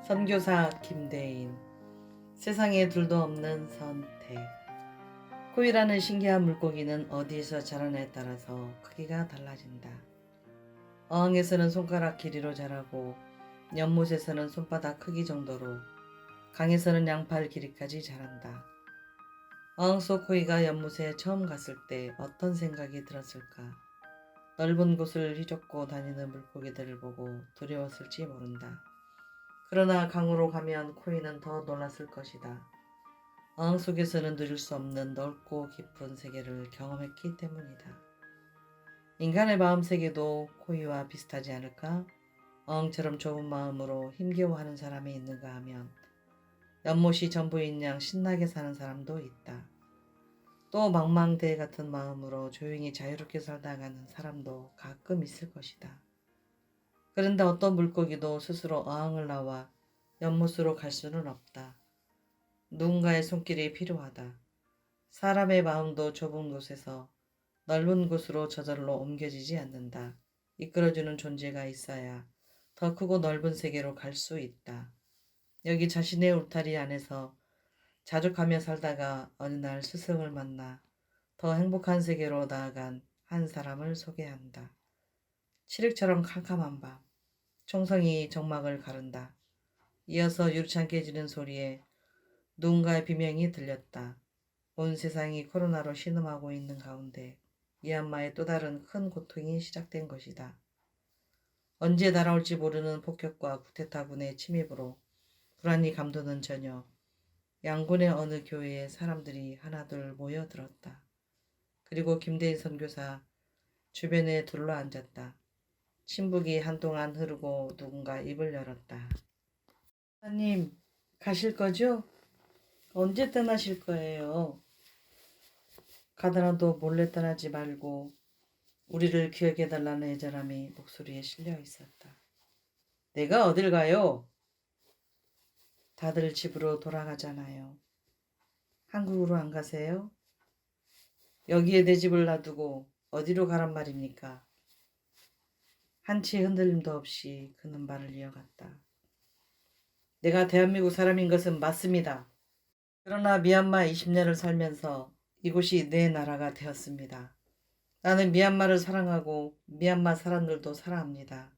선교사 김대인. 세상에 둘도 없는 선택. 코이라는 신기한 물고기는 어디에서 자라냐에 따라서 크기가 달라진다. 어항에서는 손가락 길이로 자라고 연못에서는 손바닥 크기 정도로, 강에서는 양팔 길이까지 자란다. 어항 속 코이가 연못에 처음 갔을 때 어떤 생각이 들었을까? 넓은 곳을 휘젓고 다니는 물고기들을 보고 두려웠을지 모른다. 그러나 강으로 가면 코이는 더 놀랐을 것이다. 어항 속에서는 누릴 수 없는 넓고 깊은 세계를 경험했기 때문이다. 인간의 마음 세계도 코이와 비슷하지 않을까? 어항처럼 좁은 마음으로 힘겨워하는 사람이 있는가 하면 연못이 전부인 양 신나게 사는 사람도 있다. 또 망망대해 같은 마음으로 조용히 자유롭게 살다가는 사람도 가끔 있을 것이다. 그런데 어떤 물고기도 스스로 어항을 나와 연못으로 갈 수는 없다. 누군가의 손길이 필요하다. 사람의 마음도 좁은 곳에서 넓은 곳으로 저절로 옮겨지지 않는다. 이끌어주는 존재가 있어야 더 크고 넓은 세계로 갈 수 있다. 여기 자신의 울타리 안에서 자족하며 살다가 어느 날 스승을 만나 더 행복한 세계로 나아간 한 사람을 소개한다. 칠흑처럼 캄캄한 밤, 총성이 정막을 가른다. 이어서 유리창 깨지는 소리에 누군가의 비명이 들렸다. 온 세상이 코로나로 신음하고 있는 가운데 미얀마의 또 다른 큰 고통이 시작된 것이다. 언제 날아올지 모르는 폭격과 쿠데타군의 침입으로 불안이 감도는 저녁, 양군의 어느 교회에 사람들이 하나둘 모여들었다. 그리고 김대인 선교사 주변에 둘러앉았다. 침묵이 한동안 흐르고 누군가 입을 열었다. 사님, 가실 거죠? 언제 떠나실 거예요? 가더라도 몰래 떠나지 말고 우리를 기억해달라는 애절함이 목소리에 실려 있었다. 내가 어딜 가요? 다들 집으로 돌아가잖아요. 한국으로 안 가세요? 여기에 내 집을 놔두고 어디로 가란 말입니까? 한치의 흔들림도 없이 그는 말을 이어갔다. 내가 대한민국 사람인 것은 맞습니다. 그러나 미얀마 20년을 살면서 이곳이 내 나라가 되었습니다. 나는 미얀마를 사랑하고 미얀마 사람들도 사랑합니다.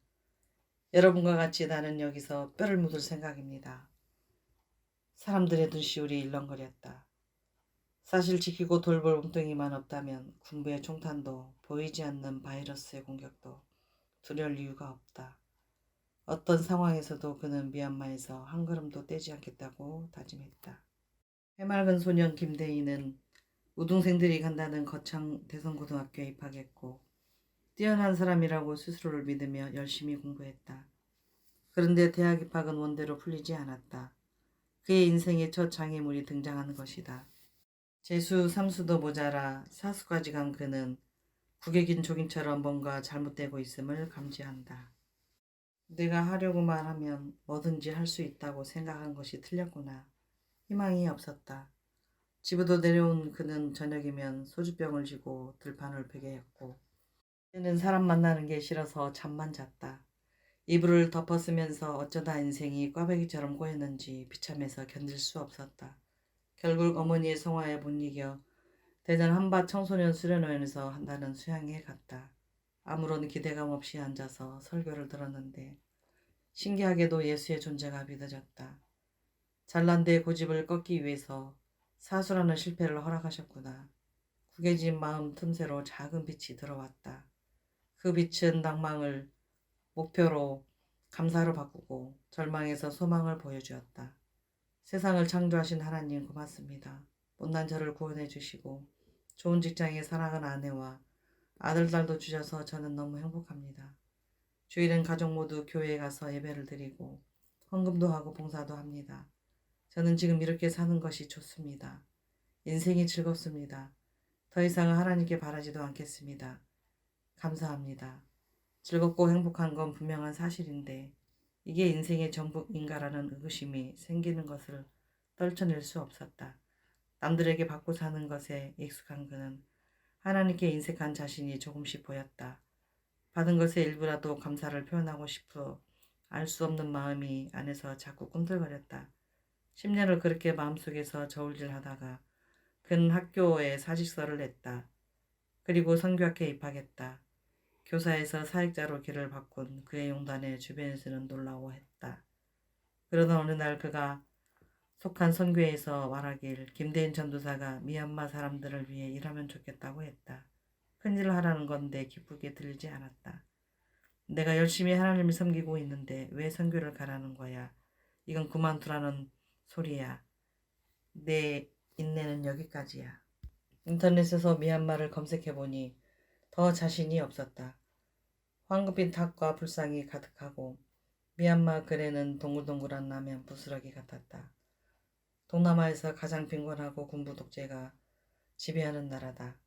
여러분과 같이 나는 여기서 뼈를 묻을 생각입니다. 사람들의 눈시울이 일렁거렸다. 사실 지키고 돌볼 웅덩이만 없다면 군부의 총탄도 보이지 않는 바이러스의 공격도 두려울 이유가 없다. 어떤 상황에서도 그는 미얀마에서 한 걸음도 떼지 않겠다고 다짐했다. 해맑은 소년 김대희는 우등생들이 간다는 거창 대성고등학교에 입학했고 뛰어난 사람이라고 스스로를 믿으며 열심히 공부했다. 그런데 대학 입학은 원대로 풀리지 않았다. 그의 인생의 첫 장애물이 등장하는 것이다. 재수, 삼수도 모자라 사수까지 간 그는 구겨긴 조깅처럼 뭔가 잘못되고 있음을 감지한다. 내가 하려고만 하면 뭐든지 할 수 있다고 생각한 것이 틀렸구나. 희망이 없었다. 집으로 내려온 그는 저녁이면 소주병을 쥐고 들판을 베개였고 그는 사람 만나는 게 싫어서 잠만 잤다. 이불을 덮어쓰면서 어쩌다 인생이 꽈배기처럼 꼬였는지 비참해서 견딜 수 없었다. 결국 어머니의 성화에 못 이겨 대전 한밭 청소년 수련원에서 한다는 수양회에 갔다. 아무런 기대감 없이 앉아서 설교를 들었는데 신기하게도 예수의 존재가 믿어졌다. 잘난 데 고집을 꺾기 위해서 사수라는 실패를 허락하셨구나. 구겨진 마음 틈새로 작은 빛이 들어왔다. 그 빛은 낭망을 목표로 감사로 바꾸고 절망에서 소망을 보여주었다. 세상을 창조하신 하나님 고맙습니다. 못난 저를 구원해 주시고 좋은 직장에 사랑하는 아내와 아들딸도 주셔서 저는 너무 행복합니다. 주일은 가족 모두 교회에 가서 예배를 드리고 헌금도 하고 봉사도 합니다. 저는 지금 이렇게 사는 것이 좋습니다. 인생이 즐겁습니다. 더 이상은 하나님께 바라지도 않겠습니다. 감사합니다. 즐겁고 행복한 건 분명한 사실인데 이게 인생의 전부인가라는 의구심이 생기는 것을 떨쳐낼 수 없었다. 남들에게 받고 사는 것에 익숙한 그는 하나님께 인색한 자신이 조금씩 보였다. 받은 것의 일부라도 감사를 표현하고 싶어 알 수 없는 마음이 안에서 자꾸 꿈틀거렸다. 10년을 그렇게 마음속에서 저울질하다가 그는 학교에 사직서를 냈다. 그리고 선교학회에 입학했다. 교사에서 사역자로 길을 바꾼 그의 용단에 주변에서는 놀라워했다. 그러던 어느 날 그가 속한 선교회에서 말하길 김대인 전도사가 미얀마 사람들을 위해 일하면 좋겠다고 했다. 큰일을 하라는 건데 기쁘게 들리지 않았다. 내가 열심히 하나님을 섬기고 있는데 왜 선교를 가라는 거야? 이건 그만두라는 소리야. 내 인내는 여기까지야. 인터넷에서 미얀마를 검색해보니 더 자신이 없었다. 황급빈 탁과 불상이 가득하고 미얀마 글에는 동글동글한 라면 부스러기 같았다. 동남아에서 가장 빈곤하고 군부 독재가 지배하는 나라다.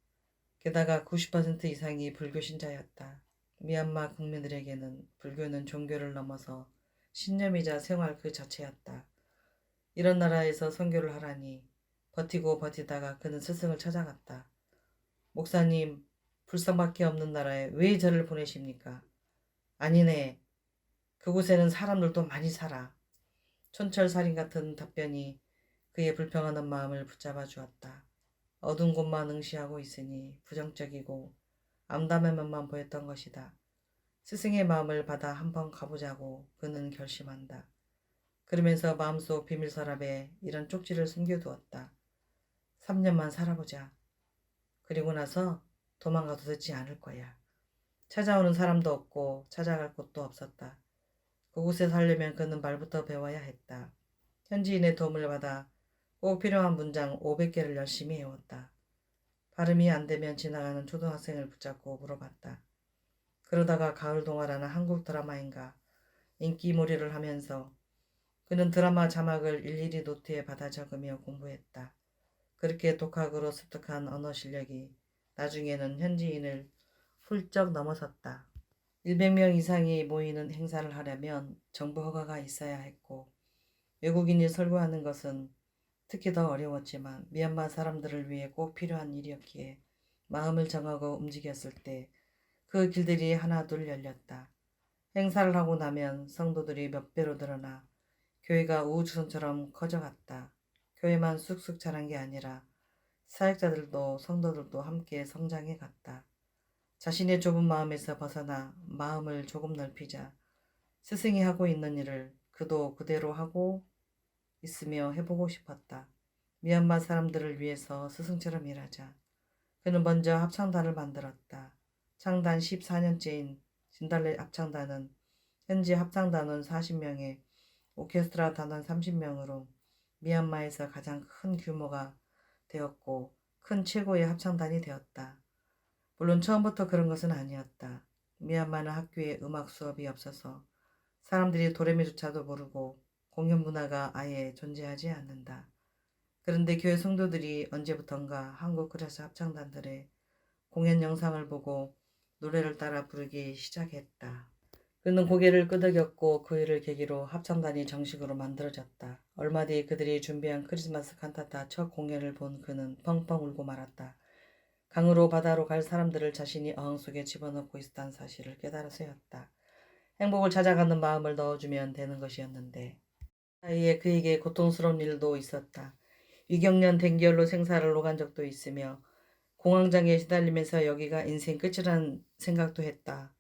게다가 90% 이상이 불교 신자였다. 미얀마 국민들에게는 불교는 종교를 넘어서 신념이자 생활 그 자체였다. 이런 나라에서 선교를 하라니 버티고 버티다가 그는 스승을 찾아갔다. 목사님, 불상밖에 없는 나라에 왜 저를 보내십니까? 아니네. 그곳에는 사람들도 많이 살아. 촌철살인 같은 답변이 그의 불평하는 마음을 붙잡아 주었다. 어두운 곳만 응시하고 있으니 부정적이고 암담한 만 보였던 것이다. 스승의 마음을 받아 한번 가보자고 그는 결심한다. 그러면서 마음속 비밀 서랍에 이런 쪽지를 숨겨두었다. 3년만 살아보자. 그리고 나서 도망가도 듣지 않을 거야. 찾아오는 사람도 없고 찾아갈 곳도 없었다. 그곳에 살려면 그는 말부터 배워야 했다. 현지인의 도움을 받아 꼭 필요한 문장 500개를 열심히 외웠다. 발음이 안 되면 지나가는 초등학생을 붙잡고 물어봤다. 그러다가 가을 동화라는 한국 드라마인가 인기몰이를 하면서 그는 드라마 자막을 일일이 노트에 받아 적으며 공부했다. 그렇게 독학으로 습득한 언어 실력이 나중에는 현지인을 훌쩍 넘어섰다. 100명 이상이 모이는 행사를 하려면 정부 허가가 있어야 했고 외국인이 설교하는 것은 특히 더 어려웠지만 미얀마 사람들을 위해 꼭 필요한 일이었기에 마음을 정하고 움직였을 때 그 길들이 하나둘 열렸다. 행사를 하고 나면 성도들이 몇 배로 늘어나 교회가 우후죽순처럼 커져갔다. 교회만 쑥쑥 자란 게 아니라 사역자들도 성도들도 함께 성장해 갔다. 자신의 좁은 마음에서 벗어나 마음을 조금 넓히자 스승이 하고 있는 일을 그도 그대로 하고 있으며 해보고 싶었다. 미얀마 사람들을 위해서 스승처럼 일하자. 그는 먼저 합창단을 만들었다. 창단 14년째인 진달래 합창단은 현지 합창단원 40명에 오케스트라 단원 30명으로 미얀마에서 가장 큰 규모가 되었고 큰 최고의 합창단이 되었다. 물론 처음부터 그런 것은 아니었다. 미얀마는 학교에 음악 수업이 없어서 사람들이 도레미조차도 모르고 공연 문화가 아예 존재하지 않는다. 그런데 교회 성도들이 언제부턴가 한국 클래스 합창단들의 공연 영상을 보고 노래를 따라 부르기 시작했다. 그는 고개를 끄덕였고 그 일을 계기로 합창단이 정식으로 만들어졌다. 얼마 뒤 그들이 준비한 크리스마스 칸타타 첫 공연을 본 그는 펑펑 울고 말았다. 강으로 바다로 갈 사람들을 자신이 어항 속에 집어넣고 있었다는 사실을 깨달아서였다. 행복을 찾아가는 마음을 넣어주면 되는 것이었는데 사이에 그에게 고통스러운 일도 있었다. 위경련 댕기열로 생사를 오간 적도 있으며 공황장애에 시달리면서 여기가 인생 끝이라는 생각도 했다.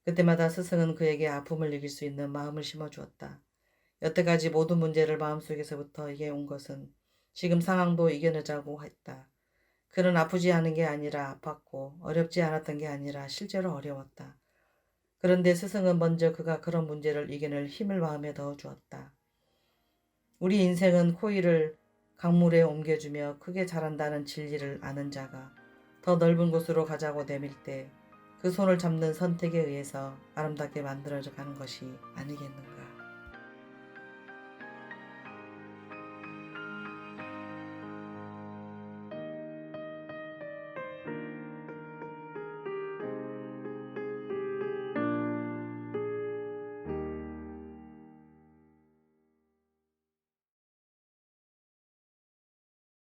그때마다 스승은 그에게 아픔을 이길 수 있는 마음을 심어주었다. 여태까지 모든 문제를 마음속에서부터 이겨온 것은 지금 상황도 이겨내자고 했다. 그는 아프지 않은 게 아니라 아팠고 어렵지 않았던 게 아니라 실제로 어려웠다. 그런데 스승은 먼저 그가 그런 문제를 이겨낼 힘을 마음에 넣어주었다. 우리 인생은 코일을 강물에 옮겨주며 크게 자란다는 진리를 아는 자가 더 넓은 곳으로 가자고 내밀 때 그 손을 잡는 선택에 의해서 아름답게 만들어져 가는 것이 아니겠는가.